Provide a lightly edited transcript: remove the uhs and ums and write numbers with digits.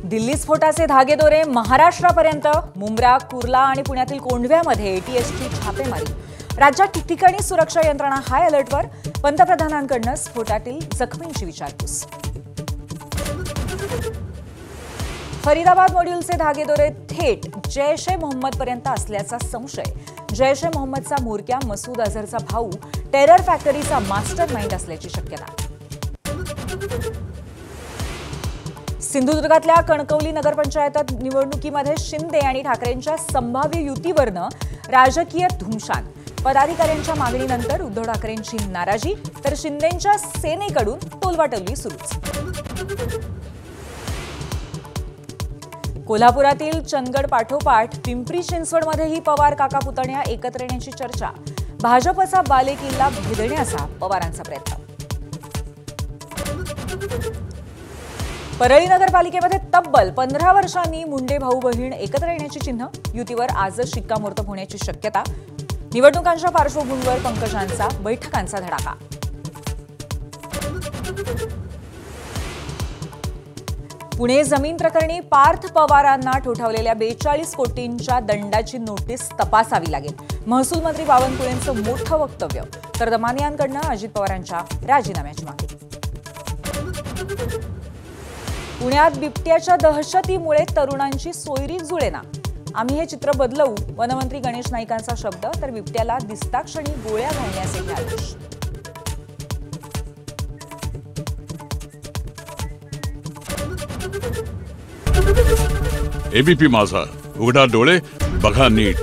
दिल्ली स्फोटाचे धागेदोरे महाराष्ट्रापर्यंत. मुंब्रा, कुर्ला आणि पुण्यातील कोंढव्यामध्ये एटीएसची छापेमारी. राज्यात ठिकठिकाणी सुरक्षा यंत्रणा हाय अलर्टवर. पंतप्रधानांकडून स्फोटातील जखमींची विचारपूस. फरीदाबाद मॉड्यूलचे धागेदोरे थेट जैश ए मोहम्मदपर्यंत असल्याचा संशय. जैश ए मोहम्मदचा म्होरक्या मसूद अझहरचा भाऊ टेरर फॅक्टरीचा मास्टर माइंड असल्याची शक्यता. सिंधुदुर्गातल्या कणकवली नगरपंचायत निवडणुकीमध्ये शिंदे आणि ठाकरेंच्या संभाव्य युतीवरनं राजकीय धुमशान. पदाधिकाऱ्यांच्या मागणीनंतर उद्धव ठाकरेंची नाराजी तर शिंदेंच्या सेनेकडून टोलवाटोलवी सुरूच. कोल्हापुरातील चंदगड पाठोपाठ पिंपरी चिंचवडमध्येही पवार काका पुतण्या एकत्र येण्याची चर्चा. भाजपचा बालेकिल्ला भेदण्याचा पवारांचा प्रयत्न. परळी नगरपालिकेमध्ये तब्बल 15 वर्षांनी मुंडे भाऊ बहीण एकत्र येण्याची चिन्ह. युतीवर आजच शिक्कामोर्तब होण्याची शक्यता. निवडणुकांच्या पार्श्वभूमीवर पंकजांचा बैठकांचा धडाका. पुणे जमीन प्रकरणी पार्थ पवारांना ठोठावलेल्या 42 कोटींच्या दंडाची नोटीस तपासावी लागेल. महसूल मंत्री बावनकुळेंचं मोठं वक्तव्य तर दमानियांकडून अजित पवारांच्या राजीनाम्याची मागणी. पुण्यात बिबट्याच्या दहशतीमुळे तरुणांची सोयरी जुळेना. आम्ही हे चित्र बदलवू, वनमंत्री गणेश नाईकांचा शब्द तर बिबट्याला दिसताक्षणी गोळ्या घालण्याचे आदेश. एबीपी माझा, उघडा डोळे बघा नीट.